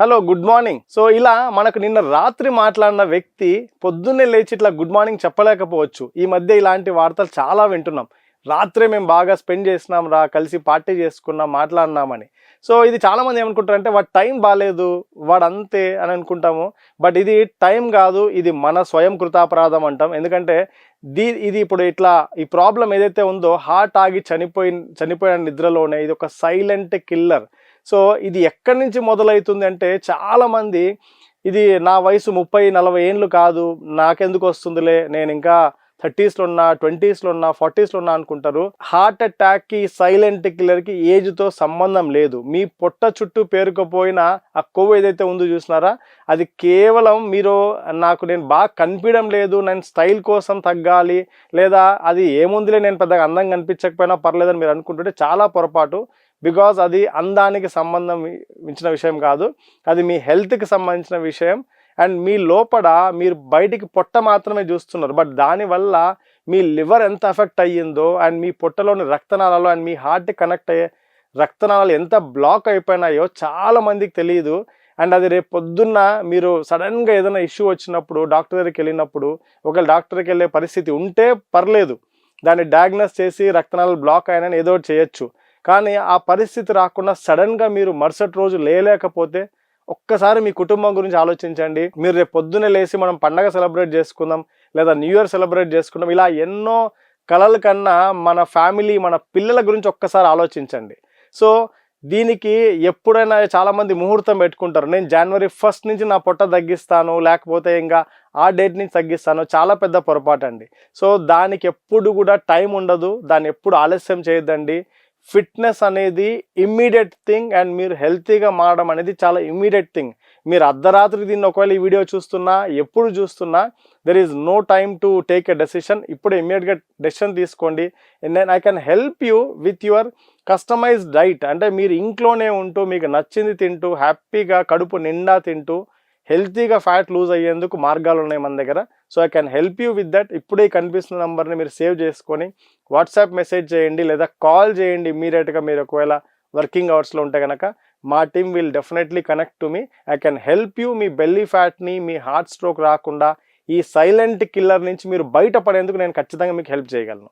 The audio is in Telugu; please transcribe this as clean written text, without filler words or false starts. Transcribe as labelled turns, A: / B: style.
A: Hello, good morning. సో ఇలా మనకు నిన్న రాత్రి మాట్లాడిన వ్యక్తి పొద్దున్నే లేచి ఇట్లా గుడ్ మార్నింగ్ చెప్పలేకపోవచ్చు. ఈ మధ్య ఇలాంటి వార్తలు చాలా వింటున్నాం. రాత్రే మేము బాగా స్పెండ్ చేసినాం రా, కలిసి పార్టీ చేసుకున్నాం, మాట్లాడినామని. సో ఇది చాలామంది ఏమనుకుంటారంటే వాడు టైం బాగాలేదు, వాడు అంతే అని అనుకుంటాము. బట్ ఇది టైం కాదు, ఇది మన స్వయం కృతాపరాధం అంటాం. ఎందుకంటే ఇది ఇప్పుడు ఇట్లా ఈ ప్రాబ్లం ఏదైతే ఉందో హార్ట్ ఆగి చనిపోయిన నిద్రలోనే ఇది ఒక సైలెంట్ కిల్లర్. సో ఇది ఎక్కడి నుంచి మొదలవుతుంది అంటే చాలామంది ఇది నా వయసు 30-40 ఏళ్ళు కాదు, నాకెందుకు వస్తుందిలే, నేను ఇంకా 30స్లో ఉన్నా, 20స్లో ఉన్నా, 40స్లో ఉన్నా అనుకుంటారు. హార్ట్ అటాక్కి, సైలెంట్ కిల్లర్కి ఏజ్తో సంబంధం లేదు. మీ పొట్ట చుట్టూ పేరుకుపోయిన ఆ కొవ్వు ఏదైతే ఉందో చూసినారా, అది కేవలం నేను బాగా కనిపించడం లేదు, నేను స్టైల్ కోసం తగ్గాలి, లేదా అది ఏముందిలే నేను పెద్దగా అందంగా కనిపించకపోయినా పర్లేదని మీరు అనుకుంటుంటే చాలా పొరపాటు. బికాజ్ అది అందానికి సంబంధించిన విషయం కాదు, అది మీ హెల్త్కి సంబంధించిన విషయం. అండ్ మీ లోపల మీరు బయటికి పొట్ట మాత్రమే చూస్తున్నారు, బట్ దానివల్ల మీ లివర్ ఎంత ఎఫెక్ట్ అయ్యిందో, అండ్ మీ పొట్టలోని రక్తనాళాలు అండ్ మీ హార్ట్ కనెక్ట్ అయ్యే రక్తనాళాలు ఎంత బ్లాక్ అయిపోయినాయో చాలామందికి తెలియదు. అండ్ అది రేపు పొద్దున్న మీరు సడన్గా ఏదైనా ఇష్యూ వచ్చినప్పుడు డాక్టర్ దగ్గరికి వెళ్ళినప్పుడు, ఒకవేళ డాక్టర్కి వెళ్ళే పరిస్థితి ఉంటే పర్లేదు, దాన్ని డయాగ్నోస్ చేసి రక్తనాళాలు బ్లాక్ అయినా ఏదో ఒకటి చేయొచ్చు. కానీ ఆ పరిస్థితి రాకుండా సడన్గా మీరు మరుసటి రోజు లేకపోతే ఒక్కసారి మీ కుటుంబం గురించి ఆలోచించండి. మీరు రేపు పొద్దున్నే లేచి మనం పండగ సెలబ్రేట్ చేసుకుందాం, లేదా న్యూ ఇయర్ సెలబ్రేట్ చేసుకుందాం, ఇలా ఎన్నో కలల కన్నా మన ఫ్యామిలీ, మన పిల్లల గురించి ఒక్కసారి ఆలోచించండి. సో దీనికి ఎప్పుడైనా చాలామంది ముహూర్తం పెట్టుకుంటారు, నేను January 1st నుంచి నా పొట్ట తగ్గిస్తాను, లేకపోతే ఇంకా ఆ డేట్ నుంచి తగ్గిస్తాను. చాలా పెద్ద పొరపాటు అండి. సో దానికి ఎప్పుడు కూడా టైం ఉండదు, దాన్ని ఎప్పుడు ఆలస్యం చేయొద్దండి. ఫిట్నెస్ అనేది ఇమ్మీడియట్ థింగ్, అండ్ మీరు హెల్తీగా మారడం అనేది చాలా ఇమ్మీడియట్ థింగ్. మీరు అర్ధరాత్రి దీన్ని ఒకవేళ ఈ వీడియో చూస్తున్నా, ఎప్పుడు చూస్తున్నా, there is no time to take a decision. ఇప్పుడు ఇమ్మీడియట్గా డెసిషన్ తీసుకోండి. And then I can help you with your customised diet. అంటే మీరు ఇంట్లోనే ఉంటూ మీకు నచ్చింది తింటూ, హ్యాపీగా కడుపు నిండా తింటూ హెల్తీగా ఫ్యాట్ లూజ్ అయ్యేందుకు మార్గాలు ఉన్నాయి మన దగ్గర. So I can help you with that. ఇప్పుడే కనిపిస్తున్న నెంబర్ని మీరు సేవ్ చేసుకొని వాట్సాప్ మెసేజ్ చేయండి, లేదా కాల్ చేయండి ఇమ్మీడియట్గా. మీరు ఒకవేళ వర్కింగ్ అవర్స్లో ఉంటే కనుక మా team will definitely connect to మీ. ఐ కెన్ హెల్ప్ యూ మీ బెల్లీ ఫ్యాట్ని, మీ హార్ట్ స్ట్రోక్ రాకుండా ఈ సైలెంట్ కిల్లర్ నుంచి మీరు బయటపడేందుకు నేను ఖచ్చితంగా మీకు హెల్ప్ చేయగలను.